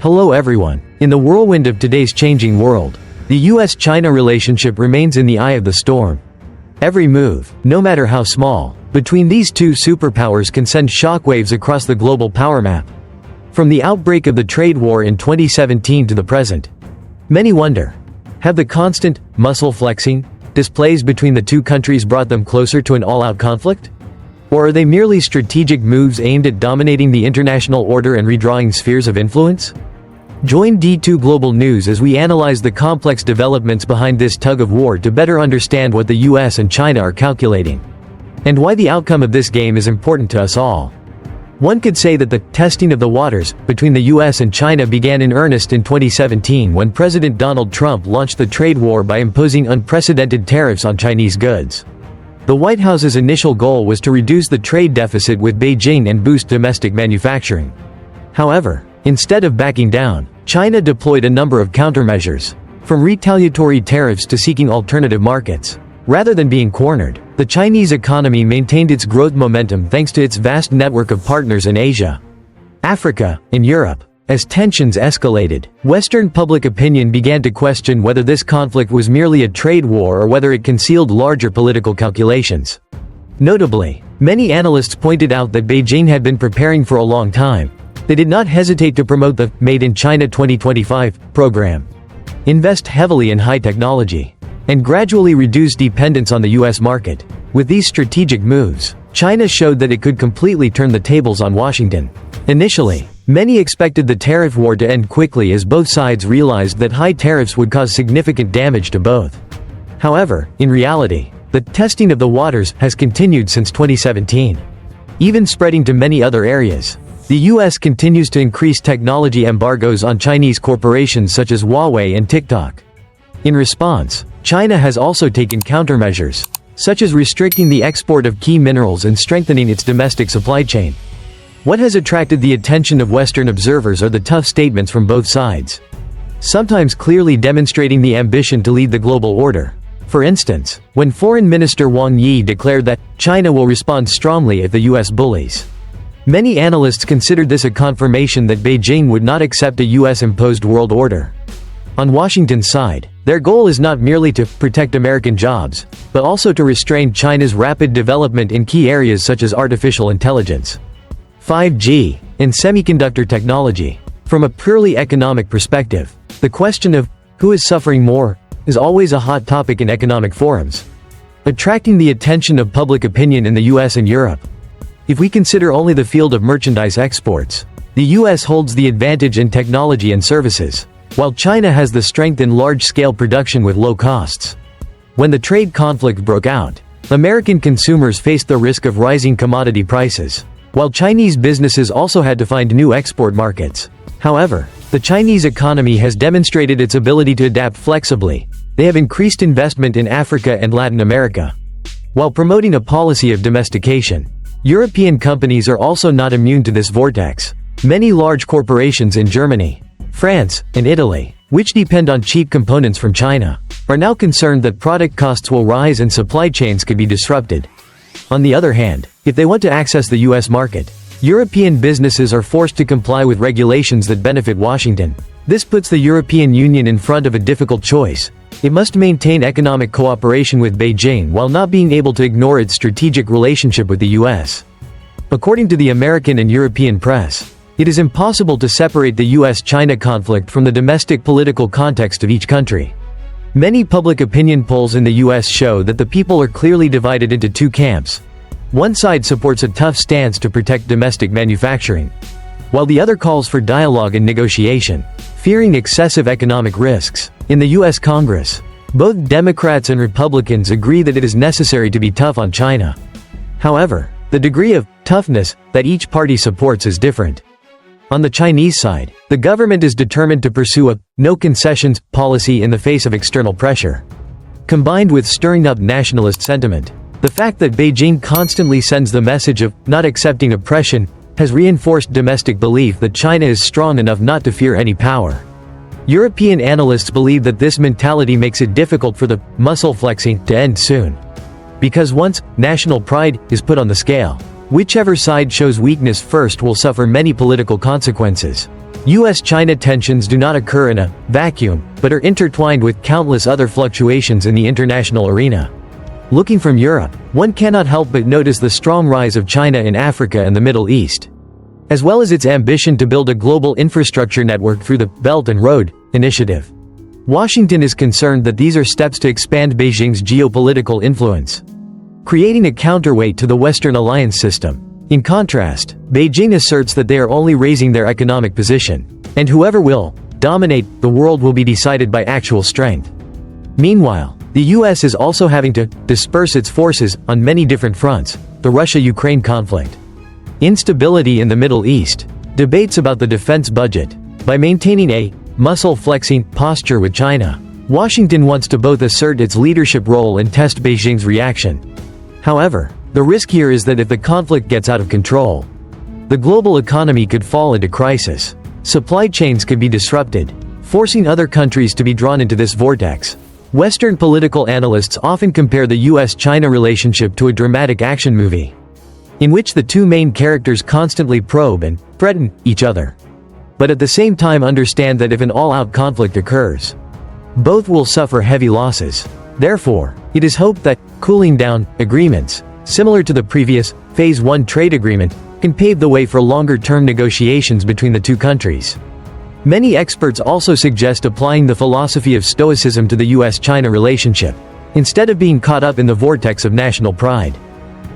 Hello everyone. In the whirlwind of today's changing world, the US-China relationship remains in the eye of the storm. Every move, no matter how small, between these two superpowers can send shockwaves across the global power map. From the outbreak of the trade war in 2017 to the present, many wonder, have the constant, muscle-flexing, displays between the two countries brought them closer to an all-out conflict? Or are they merely strategic moves aimed at dominating the international order and redrawing spheres of influence? Join D2 Global News as we analyze the complex developments behind this tug-of-war to better understand what the US and China are calculating, and why the outcome of this game is important to us all. One could say that the testing of the waters between the US and China began in earnest in 2017 when President Donald Trump launched the trade war by imposing unprecedented tariffs on Chinese goods. The White House's initial goal was to reduce the trade deficit with Beijing and boost domestic manufacturing. However, instead of backing down, China deployed a number of countermeasures, from retaliatory tariffs to seeking alternative markets. Rather than being cornered, the Chinese economy maintained its growth momentum thanks to its vast network of partners in Asia, Africa, and Europe. As tensions escalated, Western public opinion began to question whether this conflict was merely a trade war or whether it concealed larger political calculations. Notably, many analysts pointed out that Beijing had been preparing for a long time. They did not hesitate to promote the Made in China 2025 program, invest heavily in high technology, and gradually reduce dependence on the US market. With these strategic moves, China showed that it could completely turn the tables on Washington. Initially, many expected the tariff war to end quickly as both sides realized that high tariffs would cause significant damage to both. However, in reality, the testing of the waters has continued since 2017, even spreading to many other areas. The US continues to increase technology embargoes on Chinese corporations such as Huawei and TikTok. In response, China has also taken countermeasures, such as restricting the export of key minerals and strengthening its domestic supply chain. What has attracted the attention of Western observers are the tough statements from both sides, sometimes clearly demonstrating the ambition to lead the global order. For instance, when Foreign Minister Wang Yi declared that China will respond strongly if the US bullies, many analysts considered this a confirmation that Beijing would not accept a US-imposed world order. On Washington's side, their goal is not merely to protect American jobs, but also to restrain China's rapid development in key areas such as artificial intelligence, 5G, and semiconductor technology. From a purely economic perspective, the question of who is suffering more is always a hot topic in economic forums, attracting the attention of public opinion in the US and Europe. If we consider only the field of merchandise exports, the US holds the advantage in technology and services, while China has the strength in large-scale production with low costs. When the trade conflict broke out, American consumers faced the risk of rising commodity prices, while Chinese businesses also had to find new export markets. However, the Chinese economy has demonstrated its ability to adapt flexibly. They have increased investment in Africa and Latin America, while promoting a policy of domestication. European companies are also not immune to this vortex. Many large corporations in Germany, France, and Italy, which depend on cheap components from China, are now concerned that product costs will rise and supply chains could be disrupted. On the other hand, if they want to access the US market, European businesses are forced to comply with regulations that benefit Washington. This puts the European Union in front of a difficult choice. It must maintain economic cooperation with Beijing while not being able to ignore its strategic relationship with the US. According to the American and European press, it is impossible to separate the US-China conflict from the domestic political context of each country. Many public opinion polls in the US show that the people are clearly divided into two camps. One side supports a tough stance to protect domestic manufacturing, while the other calls for dialogue and negotiation, fearing excessive economic risks. In the US Congress, both Democrats and Republicans agree that it is necessary to be tough on China. However, the degree of toughness that each party supports is different. On the Chinese side, the government is determined to pursue a no-concessions policy in the face of external pressure. Combined with stirring up nationalist sentiment, the fact that Beijing constantly sends the message of not accepting oppression has reinforced domestic belief that China is strong enough not to fear any power. European analysts believe that this mentality makes it difficult for the muscle flexing to end soon. Because once national pride is put on the scale, whichever side shows weakness first will suffer many political consequences. US-China tensions do not occur in a vacuum, but are intertwined with countless other fluctuations in the international arena. Looking from Europe, one cannot help but notice the strong rise of China in Africa and the Middle East, as well as its ambition to build a global infrastructure network through the Belt and Road Initiative. Washington is concerned that these are steps to expand Beijing's geopolitical influence, creating a counterweight to the Western alliance system. In contrast, Beijing asserts that they are only raising their economic position, and whoever will dominate the world will be decided by actual strength. Meanwhile, the US is also having to disperse its forces on many different fronts: the Russia-Ukraine conflict, instability in the Middle East, debates about the defense budget. By maintaining a muscle-flexing posture with China, Washington wants to both assert its leadership role and test Beijing's reaction. However, the risk here is that if the conflict gets out of control, the global economy could fall into crisis. Supply chains could be disrupted, forcing other countries to be drawn into this vortex. Western political analysts often compare the US-China relationship to a dramatic action movie, in which the two main characters constantly probe and threaten each other, but at the same time understand that if an all-out conflict occurs, both will suffer heavy losses. Therefore, it is hoped that cooling down agreements, similar to the previous Phase 1 trade agreement, can pave the way for longer-term negotiations between the two countries. Many experts also suggest applying the philosophy of Stoicism to the US-China relationship, instead of being caught up in the vortex of national pride.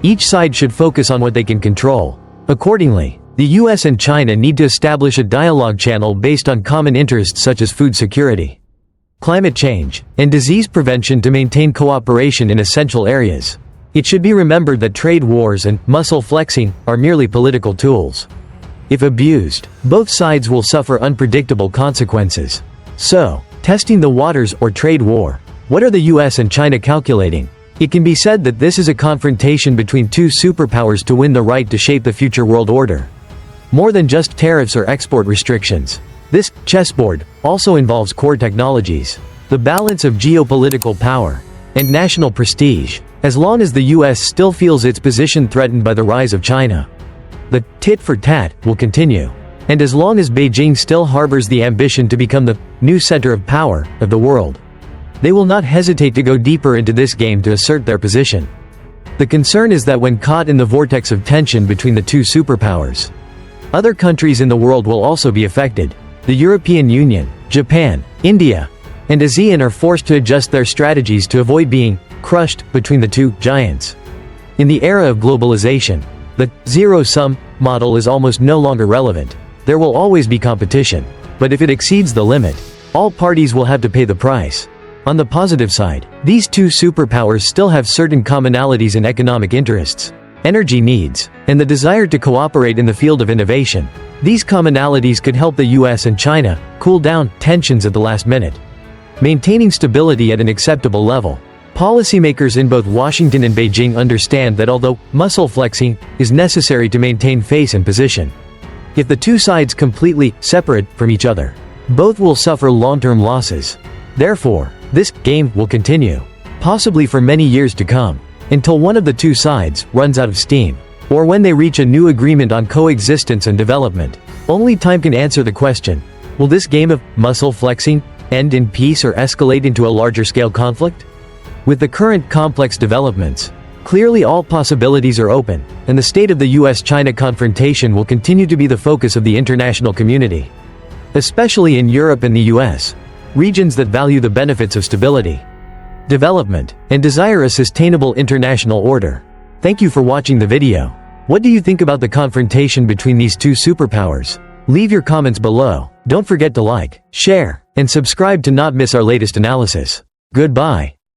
Each side should focus on what they can control. Accordingly, the US and China need to establish a dialogue channel based on common interests such as food security, climate change, and disease prevention to maintain cooperation in essential areas. It should be remembered that trade wars and muscle flexing are merely political tools. If abused, both sides will suffer unpredictable consequences. So, testing the waters or trade war, what are the US and China calculating? It can be said that this is a confrontation between two superpowers to win the right to shape the future world order. More than just tariffs or export restrictions, this chessboard also involves core technologies, the balance of geopolitical power, and national prestige. As long as the US still feels its position threatened by the rise of China, the tit-for-tat will continue. And as long as Beijing still harbors the ambition to become the new center of power of the world, they will not hesitate to go deeper into this game to assert their position. The concern is that when caught in the vortex of tension between the two superpowers, other countries in the world will also be affected. The European Union, Japan, India, and ASEAN are forced to adjust their strategies to avoid being crushed between the two giants. In the era of globalization, the zero-sum model is almost no longer relevant. There will always be competition, but if it exceeds the limit, all parties will have to pay the price. On the positive side, these two superpowers still have certain commonalities in economic interests, energy needs, and the desire to cooperate in the field of innovation. These commonalities could help the US and China cool down tensions at the last minute, maintaining stability at an acceptable level. Policymakers in both Washington and Beijing understand that although muscle flexing is necessary to maintain face and position, if the two sides completely separate from each other, both will suffer long-term losses. Therefore, this game will continue, possibly for many years to come, until one of the two sides runs out of steam, or when they reach a new agreement on coexistence and development. Only time can answer the question: will this game of muscle flexing end in peace or escalate into a larger-scale conflict? With the current complex developments, clearly all possibilities are open, and the state of the US-China confrontation will continue to be the focus of the international community, especially in Europe and the US, regions that value the benefits of stability, development, and desire a sustainable international order. Thank you for watching the video. What do you think about the confrontation between these two superpowers? Leave your comments below. Don't forget to like, share, and subscribe to not miss our latest analysis. Goodbye.